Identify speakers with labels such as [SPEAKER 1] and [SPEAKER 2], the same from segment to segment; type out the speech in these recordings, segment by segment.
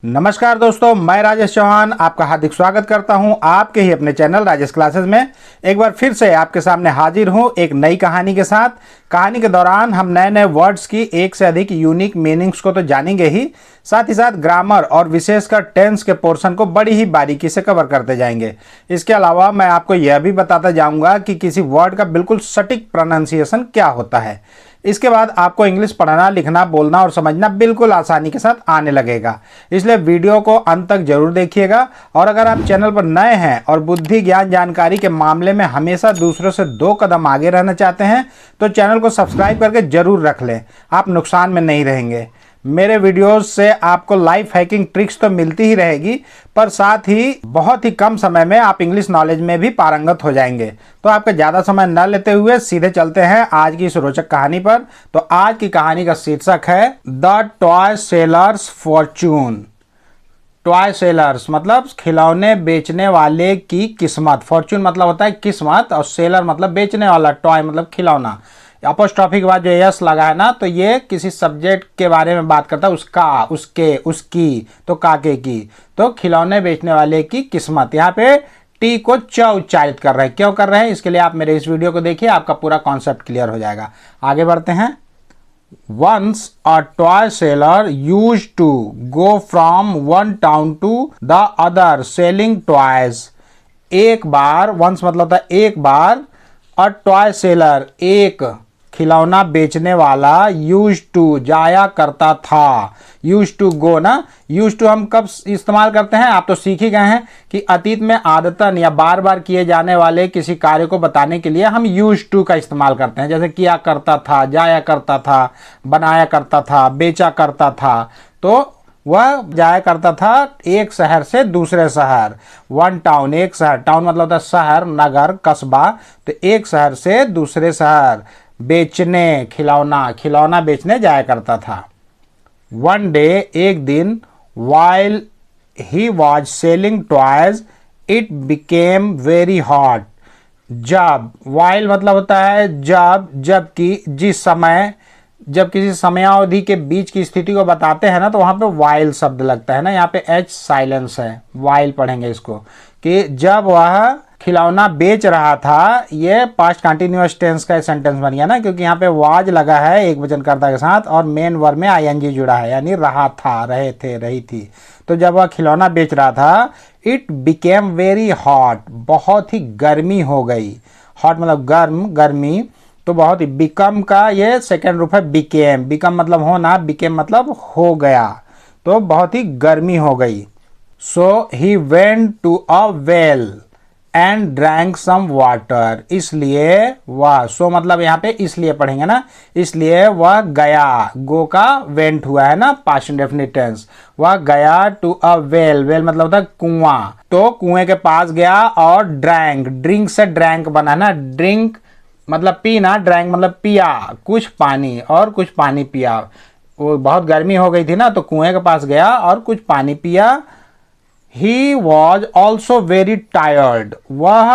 [SPEAKER 1] नमस्कार दोस्तों, मैं राजेश चौहान आपका हार्दिक स्वागत करता हूं आपके ही अपने चैनल राजेश क्लासेस में। एक बार फिर से आपके सामने हाजिर हूं एक नई कहानी के साथ। कहानी के दौरान हम नए नए वर्ड्स की एक से अधिक यूनिक मीनिंग्स को तो जानेंगे ही, साथ ग्रामर और विशेषकर टेंस के पोर्शन को बड़ी ही बारीकी से कवर करते जाएंगे। इसके अलावा मैं आपको यह भी बताता जाऊंगा कि किसी वर्ड का बिल्कुल सटीक प्रोनाउंसिएशन क्या होता है। इसके बाद आपको इंग्लिश पढ़ना, लिखना, बोलना और समझना बिल्कुल आसानी के साथ आने लगेगा। इसलिए वीडियो को अंत तक जरूर देखिएगा। और अगर आप चैनल पर नए हैं और बुद्धि, ज्ञान, जानकारी के मामले में हमेशा दूसरों से 2 कदम आगे रहना चाहते हैं तो चैनल को सब्सक्राइब करके जरूर रख लें, आप नुकसान में नहीं रहेंगे। मेरे वीडियोस से आपको लाइफ हैकिंग ट्रिक्स तो मिलती ही रहेगी, पर साथ ही बहुत ही कम समय में आप इंग्लिश नॉलेज में भी पारंगत हो जाएंगे। तो आपका ज़्यादा समय न लेते हुए सीधे चलते हैं आज की इस रोचक कहानी पर। तो आज की कहानी का शीर्षक है the toy sellers Fortune. Toy sellers मतलब खिलौने बेचने वाले की किस्मत। फॉर्च्यून मतलब होता है किस्मत, और सेलर मतलब बेचने वाला, टॉय मतलब खिलौना। अपोस्ट्रॉफी के बाद जो यस लगा है ना, तो ये किसी सब्जेक्ट के बारे में बात करता है, उसका, उसके, उसकी, तो काके की। तो खिलौने बेचने वाले की किस्मत। यहाँ पे टी को च उच्चारित कर रहे हैं। क्यों कर रहे हैं, इसके लिए आप मेरे इस वीडियो को देखिए, आपका पूरा कॉन्सेप्ट क्लियर हो जाएगा। आगे बढ़ते हैं। Once a toy seller used to go from one town to the other selling toys। एक बार, once मतलब होता है एक बार, अ टॉय सेलर एक खिलौना बेचने वाला, यूज टू जाया करता था। यूज टू गो ना, यूज टू हम कब इस्तेमाल करते हैं, आप तो सीख ही गए हैं कि अतीत में आदतन या बार बार किए जाने वाले किसी कार्य को बताने के लिए हम यूज टू का इस्तेमाल करते हैं। जैसे किया करता था, जाया करता था, बनाया करता था, बेचा करता था। तो वह जाया करता था एक शहर से दूसरे शहर। वन टाउन, एक शहर, टाउन मतलब होता है शहर, नगर, कस्बा। तो एक शहर से दूसरे शहर बेचने, खिलौना बेचने जाया करता था। वन डे, एक दिन, while he was selling toys it became very hot। जब, while मतलब होता है जब, जबकि, जिस समय, जब किसी समयावधि के बीच की स्थिति को बताते हैं ना, तो वहां पे while शब्द लगता है ना। यहाँ पे एच साइलेंस है, while पढ़ेंगे इसको, कि जब वह खिलौना बेच रहा था। ये पास्ट कंटिन्यूअस टेंस का सेंटेंस बन गया ना, क्योंकि यहाँ पे वाज लगा है एक वचन कर्ता के साथ और मेन वर्ब में आईएनजी जुड़ा है, यानी रहा था, रहे थे, रही थी। तो जब वह खिलौना बेच रहा था, इट बिकेम वेरी हॉट, बहुत ही गर्मी हो गई। हॉट मतलब गर्म, गर्मी। तो बहुत ही, बिकम का ये सेकेंड रूप है बिकेम। बिकम मतलब होना, बिकेम मतलब हो गया। तो बहुत ही गर्मी हो गई। So he went to a well and drank some water. इसलिए वह, सो मतलब यहाँ पे इसलिए पढ़ेंगे ना, इसलिए वह गया। गो का वेंट हुआ है ना, पास्ट इंडेफिनिट टेंस। वह गया टू अ वेल, वेल मतलब होता है कुआं। तो कुएं के पास गया और ड्रैंक, ड्रिंक से ड्रैंक बना ना, ड्रिंक मतलब पीना, ड्रैंक मतलब पिया, कुछ पानी, और कुछ पानी पिया। वो बहुत गर्मी हो गई थी ना, तो कुएं के पास गया और कुछ पानी पिया। He was also very tired। वह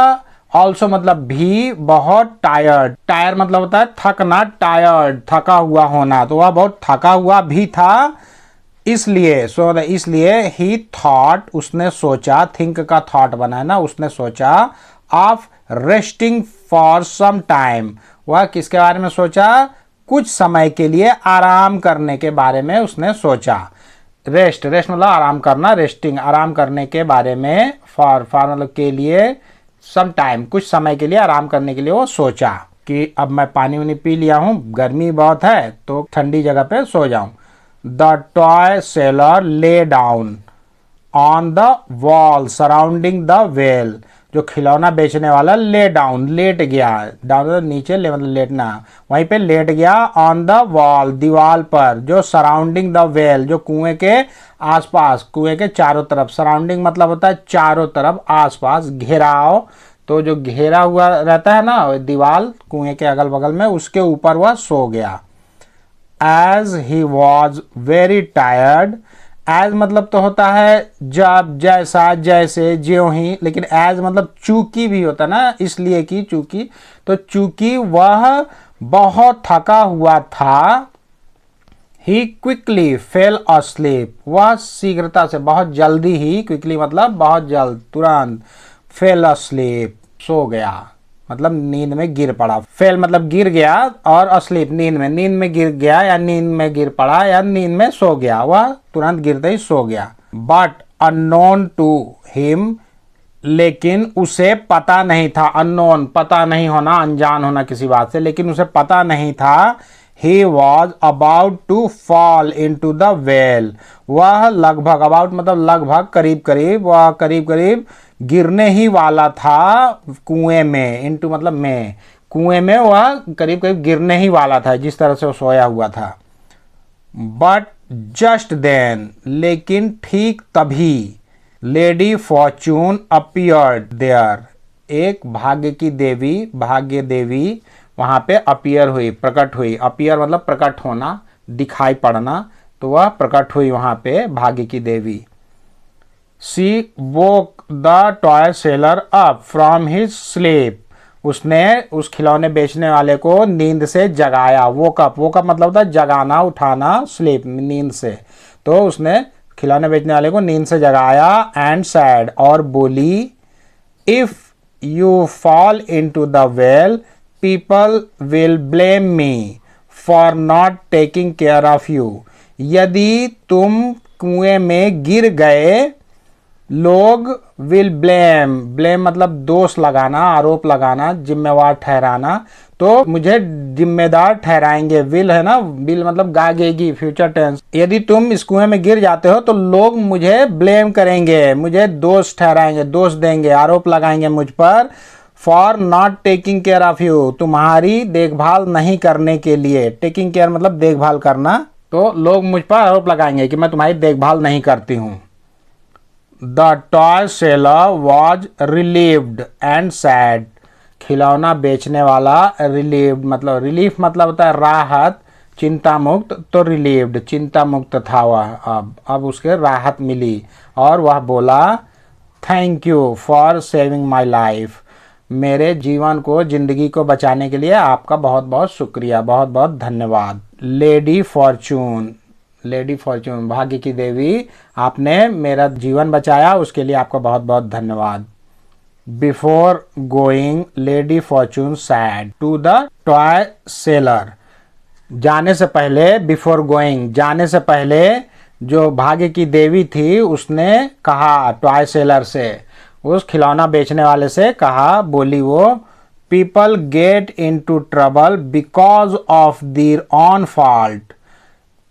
[SPEAKER 1] also मतलब भी, बहुत टायर्ड, टायर मतलब होता है थकना, टायर्ड थका हुआ होना। तो वह बहुत थका हुआ भी था। इसलिए, इसलिए ही थॉट, उसने सोचा, थिंक का थॉट बना है ना, उसने सोचा, of resting for some time. वह किसके बारे में सोचा, कुछ समय के लिए आराम करने के बारे में उसने सोचा। रेस्ट, रेस्ट मतलब आराम करना, रेस्टिंग आराम करने के बारे में, फॉर मतलब के लिए, सम टाइम कुछ समय के लिए आराम करने के लिए वो सोचा कि अब मैं पानी वानी पी लिया हूँ, गर्मी बहुत है, तो ठंडी जगह पे सो जाऊं। The toy seller lay down on the wall surrounding the well. जो खिलौना बेचने वाला ले डाउन, लेट गया, डाउन नीचे, ले मतलब लेटना, वहीं पे लेट गया। ऑन द वॉल दीवार पर, जो सराउंडिंग द वेल, जो कुएं के आसपास, कुएं के चारों तरफ। सराउंडिंग मतलब होता है चारों तरफ, आसपास, घेराव। तो जो घेरा हुआ रहता है ना दीवार कुएं के अगल बगल में, उसके ऊपर वह सो गया। As he was very tired. As मतलब तो होता है जब, जैसा, जैसे, ज्यों ही, लेकिन एज मतलब चूंकि भी होता ना, इसलिए कि, चूंकि। तो चूंकि वह बहुत थका हुआ था, ही क्विकली फेल asleep, वह शीघ्रता से बहुत जल्दी ही, क्विकली मतलब बहुत जल्द, तुरंत, फेल asleep, सो गया मतलब नींद में गिर पड़ा, फेल मतलब गिर गया और asleep नींद में गिर गया या नींद में गिर पड़ा या नींद में सो गया, वह तुरंत गिरते ही सो गया। बट अननोन टू हिम, लेकिन उसे पता नहीं था, अननोन पता नहीं होना, अनजान होना किसी बात से, लेकिन उसे पता नहीं था, he was about to fall into the well, वह लगभग, about मतलब लगभग, करीब करीब, वह करीब करीब गिरने ही वाला था कुएं में, into मतलब में, कुएं में वह करीब करीब गिरने ही वाला था जिस तरह से वो सोया हुआ था। बट जस्ट देन, लेकिन ठीक तभी, लेडी फॉर्चून अपीयर्ड देयर, एक भाग्य देवी वहाँ पे अपीयर हुई, प्रकट हुई। अपीयर मतलब प्रकट होना, दिखाई पड़ना, तो वह प्रकट हुई वहाँ पे भाग्य की देवी। She woke the toy seller up from his sleep, उसने उस खिलौने बेचने वाले को नींद से जगाया। वोकअप मतलब होता है जगाना, उठाना, स्लीप नींद से, तो उसने खिलौने बेचने वाले को नींद से जगाया। एंड सैड, और बोली, if you fall into the well people will blame me for not taking care of you, यदि तुम कुएं में गिर गए, लोग विल ब्लेम मतलब दोष लगाना, आरोप लगाना, जिम्मेवार ठहराना, तो मुझे जिम्मेदार ठहराएंगे। विल है ना, विल मतलब गागेगी, फ्यूचर टेंस। यदि तुम इस कुएं में गिर जाते हो तो लोग मुझे ब्लेम करेंगे, मुझे दोष ठहराएंगे, दोष देंगे, आरोप लगाएंगे मुझ पर। For not taking care of you, तुम्हारी देखभाल नहीं करने के लिए, टेकिंग केयर मतलब देखभाल करना, तो लोग मुझ पर आरोप लगाएंगे कि मैं तुम्हारी देखभाल नहीं करती हूँ। The toy seller was relieved and sad, खिलौना बेचने वाला रिलीव्ड मतलब, रिलीफ मतलब होता है राहत, चिंता मुक्त, तो रिलीव्ड चिंता मुक्त था वह, अब उसके राहत मिली, और वह बोला, thank you for saving my life, मेरे जीवन को, जिंदगी को बचाने के लिए आपका बहुत बहुत शुक्रिया, बहुत बहुत धन्यवाद। लेडी फॉर्चून भाग्य की देवी, आपने मेरा जीवन बचाया, उसके लिए आपका बहुत बहुत धन्यवाद। Before going lady fortune said to the toy seller, जाने से पहले, बिफोर गोइंग जाने से पहले, जो भाग्य की देवी थी उसने कहा टॉय सेलर से, उस खिलौना बेचने वाले से कहा, बोली वो, people get into trouble because of their own fault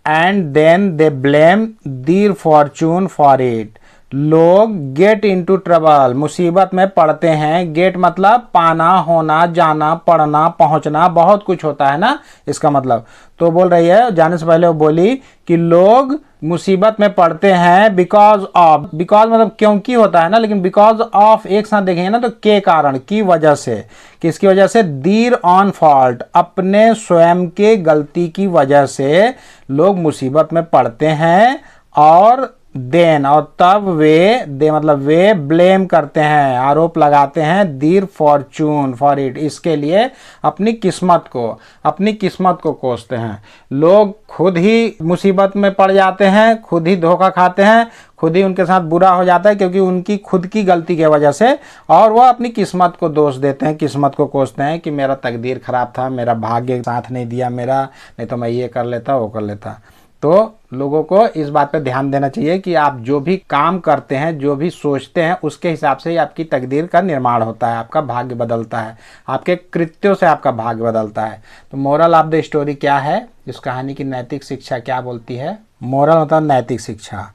[SPEAKER 1] and then they blame their fortune for it, लोग गेट इनटू ट्रबल मुसीबत में पड़ते हैं, गेट मतलब पाना, होना, जाना, पढ़ना, पहुंचना, बहुत कुछ होता है ना इसका मतलब। तो बोल रही है, जाने से पहले वो बोली कि लोग मुसीबत में पड़ते हैं बिकॉज ऑफ, बिकॉज मतलब क्योंकि होता है ना, लेकिन बिकॉज ऑफ एक साथ देखेंगे ना तो के कारण, की वजह से, किसकी वजह से, देयर ऑन फॉल्ट, अपने स्वयं के गलती की वजह से लोग मुसीबत में पड़ते हैं, और देन और तब वे, दे मतलब वे ब्लेम करते हैं, आरोप लगाते हैं, देयर फॉर्चून फॉर इट, इसके लिए अपनी किस्मत को कोसते हैं। लोग खुद ही मुसीबत में पड़ जाते हैं, खुद ही धोखा खाते हैं, खुद ही उनके साथ बुरा हो जाता है क्योंकि उनकी खुद की गलती की वजह से, और वह अपनी किस्मत को दोष देते हैं, किस्मत को कोसते हैं कि मेरा तकदीर खराब था, मेरा भाग्य साथ नहीं दिया मेरा, नहीं तो मैं ये कर लेता, वो कर लेता। तो लोगों को इस बात पर ध्यान देना चाहिए कि आप जो भी काम करते हैं, जो भी सोचते हैं, उसके हिसाब से ही आपकी तकदीर का निर्माण होता है, आपका भाग्य बदलता है, आपके कृत्यों से आपका भाग्य बदलता है। तो मोरल ऑफ द स्टोरी क्या है, इस कहानी की नैतिक शिक्षा क्या बोलती है? मोरल होता है नैतिक शिक्षा,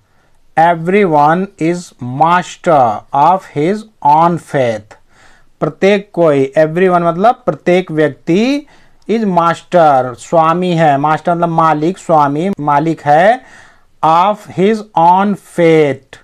[SPEAKER 1] everyone is master of his on faith, प्रत्येक कोई, एवरीवन मतलब प्रत्येक व्यक्ति, इज मास्टर स्वामी है, मास्टर मतलब मालिक, स्वामी मालिक है, ऑफ हिज ऑन फेट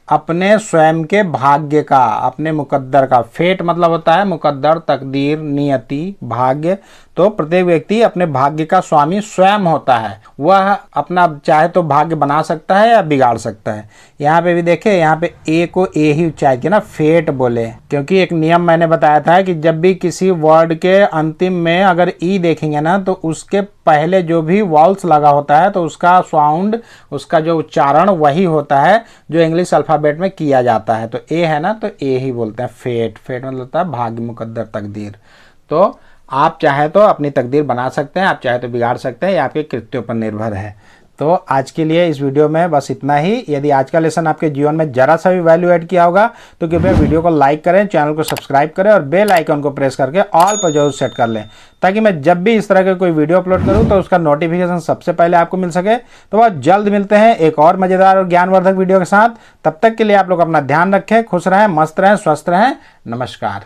[SPEAKER 1] अपने स्वयं के भाग्य का, अपने मुकद्दर का। फेट मतलब होता है मुकद्दर, तकदीर, नियति, भाग्य, तो प्रत्येक व्यक्ति अपने भाग्य का स्वामी स्वयं होता है। वह अपना चाहे तो भाग्य बना सकता है या बिगाड़ सकता है। यहाँ पे भी देखे, यहाँ पे ए को ए ही उच्चारित किया ना, फेट बोले, क्योंकि एक नियम मैंने बताया था कि जब भी किसी वर्ड के अंतिम में अगर ई देखेंगे ना तो उसके पहले जो भी वॉल्स लगा होता है तो उसका साउंड, उसका जो उच्चारण वही होता है जो इंग्लिश अल्फ़ाबेट में किया जाता है। तो ए है ना, तो ए ही बोलते हैं। फेट, फेट मतलब होता है भाग्य, मुकद्दर, तकदीर। तो आप चाहे तो अपनी तकदीर बना सकते हैं, आप चाहे तो बिगाड़ सकते हैं, ये आपके कृत्यों पर निर्भर है। तो आज के लिए इस वीडियो में बस इतना ही। यदि आज का लेसन आपके जीवन में जरा सा भी वैल्यू ऐड किया होगा तो कृपया वीडियो को लाइक करें, चैनल को सब्सक्राइब करें और बेल आइकन को प्रेस करके ऑल पर जरूर सेट कर लें, ताकि मैं जब भी इस तरह के कोई वीडियो अपलोड करूं तो उसका नोटिफिकेशन सबसे पहले आपको मिल सके। तो बहुत जल्द मिलते हैं एक और मज़ेदार और ज्ञानवर्धक वीडियो के साथ। तब तक के लिए आप लोग अपना ध्यान रखें, खुश रहें, मस्त रहें, स्वस्थ रहें। नमस्कार।